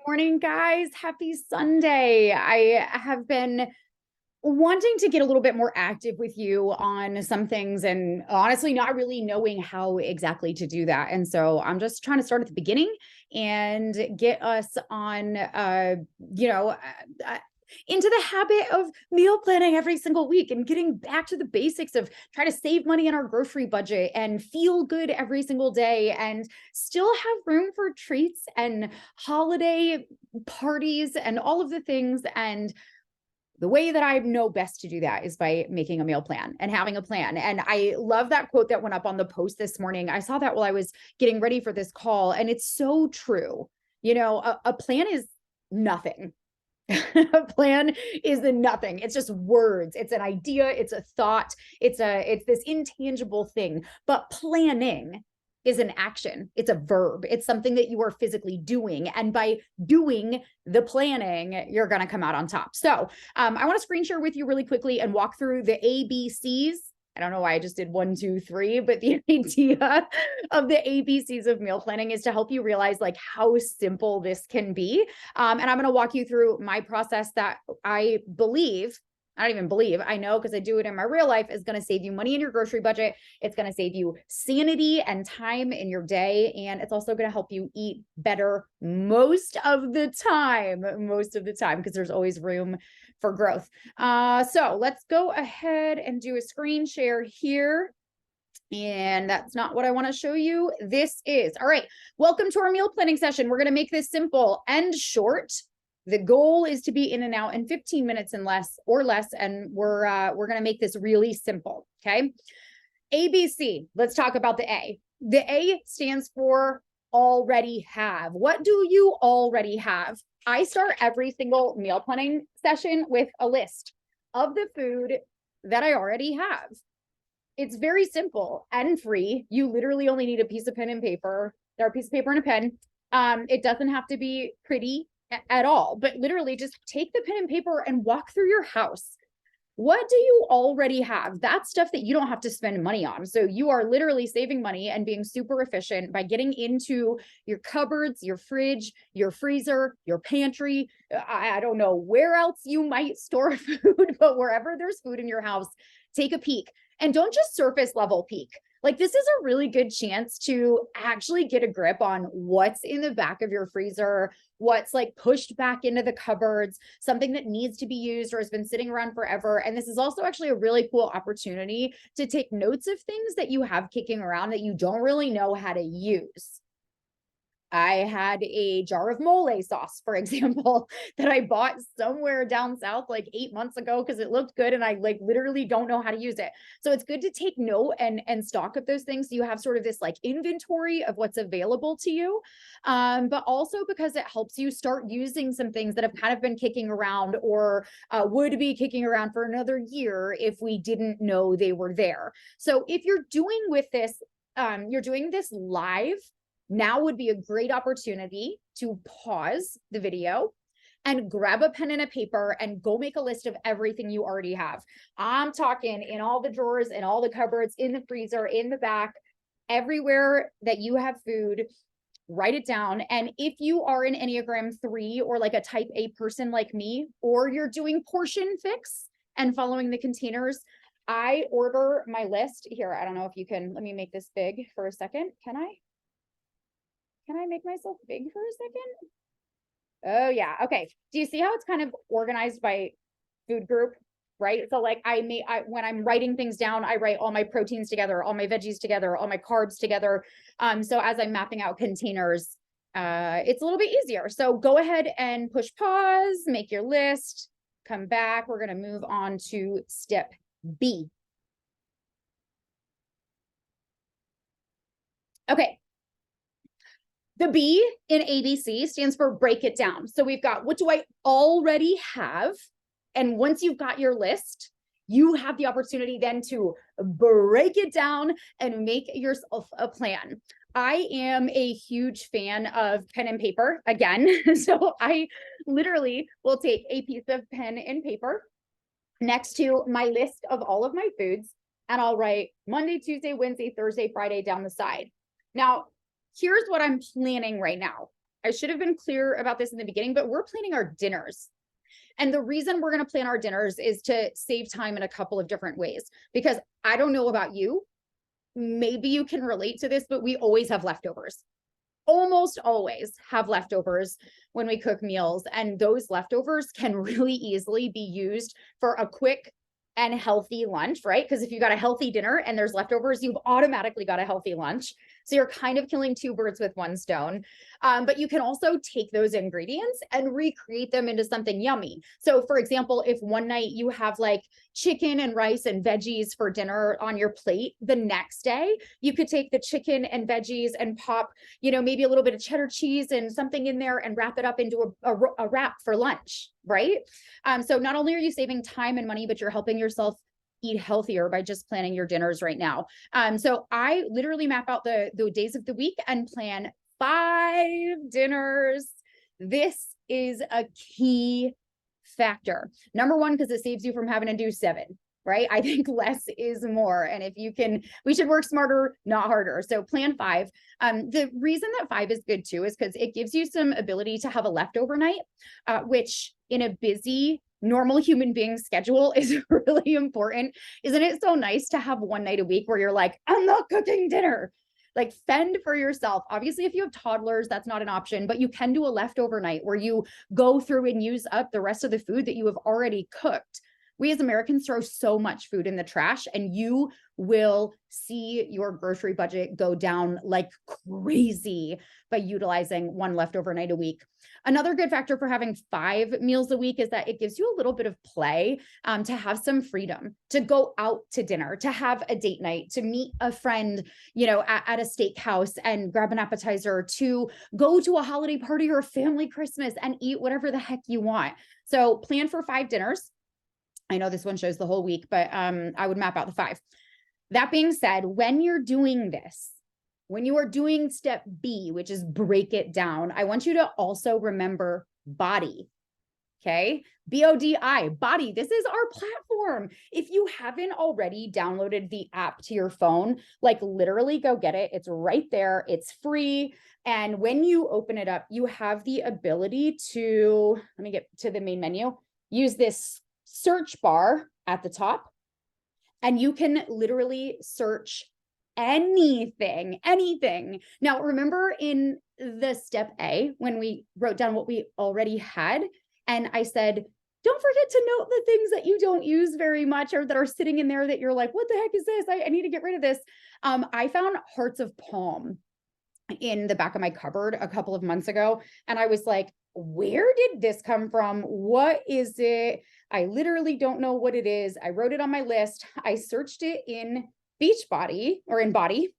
Morning, guys. Happy Sunday. I have been wanting to get a little bit more active with you on some things and honestly not really knowing how exactly to do that. And so I'm just trying to start at the beginning and get us on you know, uh, uh, into the habit of meal planning every single week and getting back to the basics of trying to save money in our grocery budget and feel good every single day and still have room for treats and holiday parties and all of the things. And the way that I know best to do that is by making a meal plan and having a plan. And I love that quote that went up on the post this morning. I saw that while I was getting ready for this call, and it's so true. A plan is nothing. A plan is the nothing. It's just words. It's an idea. It's a thought. It's this intangible thing. But planning is an action. It's a verb. It's something that you are physically doing. And by doing the planning, you're going to come out on top. So I want to screen share with you really quickly and walk through the ABCs. I don't know why I just did 1, 2, 3, but the idea of the ABCs of meal planning is to help you realize like how simple this can be. And I'm going to walk you through my process that I don't even believe, I know because I do it in my real life, is going to save you money in your grocery budget. It's going to save you sanity and time in your day. And it's also going to help you eat better most of the time, because there's always room for growth. So let's go ahead and do a screen share here. And that's not what I want to show you. This is, all right, welcome to our meal planning session. We're going to make this simple and short. The goal is to be in and out in 15 minutes and less, and we're going to make this really simple, okay? ABC, let's talk about the A. The A stands for already have. What do you already have? I start every single meal planning session with a list of the food that I already have. It's very simple and free. You literally only need a piece of pen and paper, or a piece of paper and a pen. It doesn't have to be pretty at all, but literally just take the pen and paper and walk through your house. What do you already have? That's stuff that you don't have to spend money on. So you are literally saving money and being super efficient by getting into your cupboards, your fridge, your freezer, your pantry. I don't know where else you might store food, but wherever there's food in your house, take a peek. And don't just surface level peek. Like, this is a really good chance to actually get a grip on what's in the back of your freezer, what's like pushed back into the cupboards, something that needs to be used or has been sitting around forever. And this is also actually a really cool opportunity to take notes of things that you have kicking around that you don't really know how to use. I had a jar of mole sauce, for example, that I bought somewhere down south like 8 months ago because it looked good and I like literally don't know how to use it. So it's good to take note and stock of those things so you have sort of this like inventory of what's available to you. But also because it helps you start using some things that have kind of been kicking around or would be kicking around for another year if we didn't know they were there. So if you're doing this live, now would be a great opportunity to pause the video and grab a pen and a paper and go make a list of everything you already have. I'm talking in all the drawers, in all the cupboards, in the freezer, in the back, everywhere that you have food. Write it down. And if you are an Enneagram 3 or like a type A person like me, or you're doing portion fix and following the containers, I order my list here. I don't know if you can, let me make this big for a second. Can I make myself big for a second? Oh yeah. Okay. Do you see how it's kind of organized by food group? Right. So like when I'm writing things down, I write all my proteins together, all my veggies together, all my carbs together. So as I'm mapping out containers, it's a little bit easier. So go ahead and push pause, make your list, come back. We're going to move on to step B. Okay. The B in ABC stands for break it down. So we've got, what do I already have? And once you've got your list, you have the opportunity then to break it down and make yourself a plan. I am a huge fan of pen and paper again. So I literally will take a piece of pen and paper next to my list of all of my foods, and I'll write Monday, Tuesday, Wednesday, Thursday, Friday down the side. Now, here's what I'm planning right now. I should have been clear about this in the beginning, but we're planning our dinners. And the reason we're going to plan our dinners is to save time in a couple of different ways, because I don't know about you, maybe you can relate to this, but we always have leftovers. Almost always have leftovers when we cook meals, and those leftovers can really easily be used for a quick and healthy lunch, right? Because if you got a healthy dinner and there's leftovers, you've automatically got a healthy lunch. So you're kind of killing two birds with one stone. But you can also take those ingredients and recreate them into something yummy. So for example, if one night you have like chicken and rice and veggies for dinner on your plate, the next day you could take the chicken and veggies and pop, maybe a little bit of cheddar cheese and something in there and wrap it up into a wrap for lunch, right? So not only are you saving time and money, but you're helping yourself eat healthier by just planning your dinners right now. So I literally map out the days of the week and plan 5 dinners. This is a key factor. Number one, because it saves you from having to do 7, right? I think less is more. And if you can, we should work smarter, not harder. So plan 5. The reason that 5 is good too is because it gives you some ability to have a leftover night, which in a busy, normal human being schedule is really important. Isn't it so nice to have one night a week where you're like, I'm not cooking dinner? Like, fend for yourself. Obviously, if you have toddlers, that's not an option, but you can do a leftover night where you go through and use up the rest of the food that you have already cooked. We as Americans throw so much food in the trash, and you will see your grocery budget go down like crazy by utilizing one leftover night a week. Another good factor for having 5 meals a week is that it gives you a little bit of play, to have some freedom, to go out to dinner, to have a date night, to meet a friend, at a steakhouse and grab an appetizer, to go to a holiday party or a family Christmas and eat whatever the heck you want. So plan for 5 dinners. I know this one shows the whole week, but I would map out the 5. That being said, when you're doing this, when you are doing step B, which is break it down, I want you to also remember body. Okay. BODI, body. This is our platform. If you haven't already downloaded the app to your phone, like literally go get it. It's right there. It's free. And when you open it up, you have the ability to, let me get to the main menu, use this search bar at the top, and you can literally search anything. Now, remember in the step A, when we wrote down what we already had, and I said, don't forget to note the things that you don't use very much or that are sitting in there that you're like, what the heck is this? I need to get rid of this. I found hearts of palm in the back of my cupboard a couple of months ago. And I was like, where did this come from? What is it? I literally don't know what it is. I wrote it on my list. I searched it in Beachbody or in Body,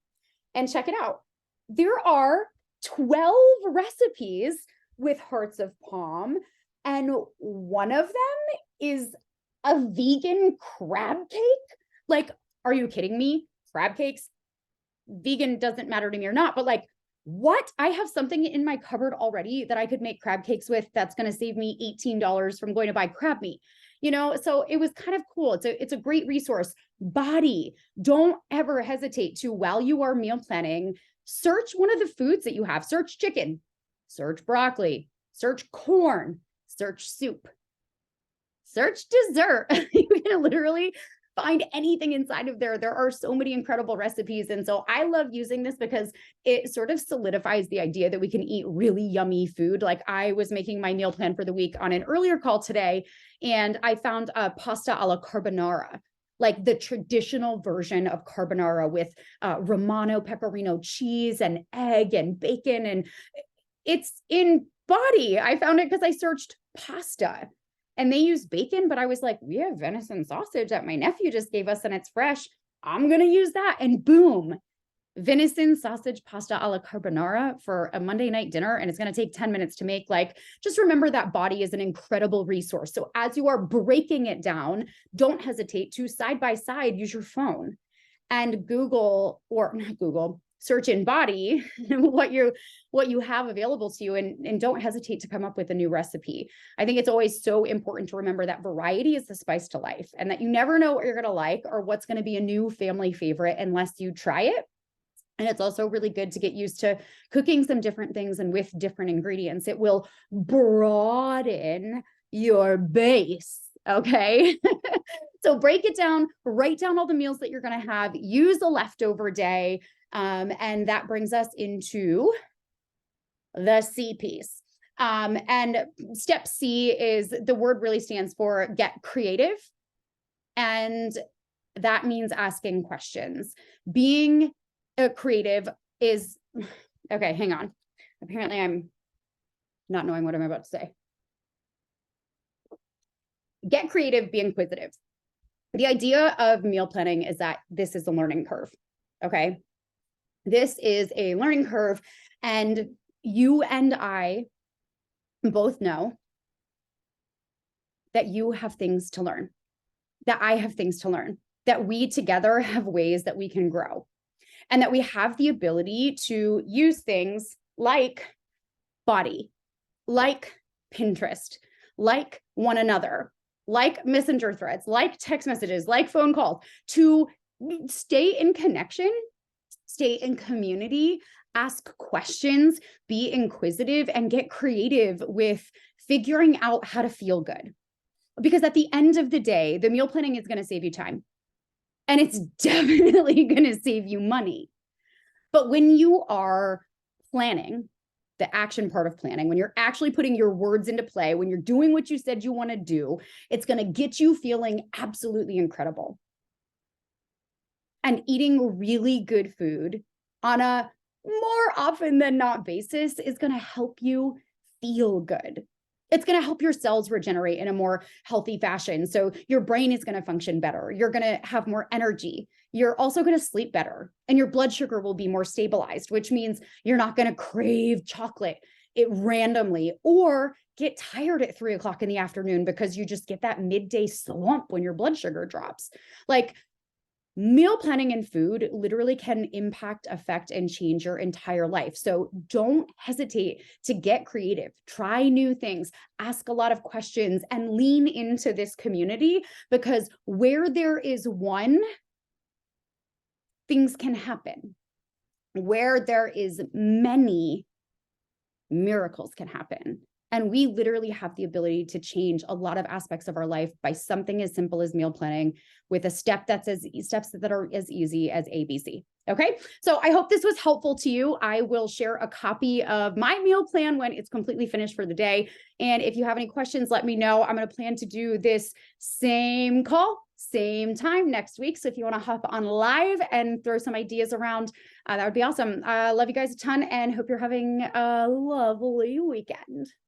and check it out. There are 12 recipes with hearts of palm, and one of them is a vegan crab cake. Like, are you kidding me? Crab cakes? Vegan doesn't matter to me or not, but like, what? I have something in my cupboard already that I could make crab cakes with that's going to save me $18 from going to buy crab meat. So it was kind of cool. It's a great resource. Body. Don't ever hesitate to, while you are meal planning, search one of the foods that you have. Search chicken, search broccoli, search corn, search soup, search dessert. You can literally find anything inside of there. There are so many incredible recipes. And so I love using this because it sort of solidifies the idea that we can eat really yummy food. Like, I was making my meal plan for the week on an earlier call today, and I found a pasta alla carbonara, like the traditional version of carbonara with Romano pecorino cheese and egg and bacon. And it's in Body. I found it because I searched pasta. And they use bacon, but I was like, we have venison sausage that my nephew just gave us and it's fresh. I'm going to use that. And boom, venison sausage pasta alla carbonara for a Monday night dinner. And it's going to take 10 minutes to make. Like, just remember that Body is an incredible resource. So as you are breaking it down, don't hesitate to side by side, use your phone and Google, or not Google, search in Body what you have available to you, and don't hesitate to come up with a new recipe. I think it's always so important to remember that variety is the spice to life, and that you never know what you're going to like or what's going to be a new family favorite unless you try it. And it's also really good to get used to cooking some different things and with different ingredients. It will broaden your base. Okay. So break it down, write down all the meals that you're going to have, use a leftover day. And that brings us into the C piece. And step C is, the word really stands for get creative. And that means asking questions. Being a creative is, okay, hang on. Apparently I'm not knowing what I'm about to say. Get creative, be inquisitive. The idea of meal planning is that this is a learning curve, okay? This is a learning curve, and you and I both know that you have things to learn, that I have things to learn, that we together have ways that we can grow, and that we have the ability to use things like Body, like Pinterest, like one another, like messenger threads, like text messages, like phone calls, to stay in connection, stay in community, ask questions, be inquisitive, and get creative with figuring out how to feel good. Because at the end of the day, the meal planning is going to save you time. And it's definitely going to save you money. But when you are planning, the action part of planning, when you're actually putting your words into play, when you're doing what you said you want to do, it's going to get you feeling absolutely incredible. And eating really good food on a more often than not basis is going to help you feel good. It's going to help your cells regenerate in a more healthy fashion. So your brain is going to function better. You're going to have more energy. You're also going to sleep better, and your blood sugar will be more stabilized, which means you're not going to crave chocolate randomly or get tired at 3 o'clock in the afternoon because you just get that midday slump when your blood sugar drops. Like, meal planning and food literally can impact, affect, and change your entire life. So don't hesitate to get creative, try new things, ask a lot of questions, and lean into this community, because where there is one, things can happen. Where there is many, miracles can happen. And we literally have the ability to change a lot of aspects of our life by something as simple as meal planning, with a step that's steps that are as easy as ABC. Okay, so I hope this was helpful to you. I will share a copy of my meal plan when it's completely finished for the day. And if you have any questions, let me know. I'm going to plan to do this same call, same time next week. So if you want to hop on live and throw some ideas around, that would be awesome. Love you guys a ton, and hope you're having a lovely weekend.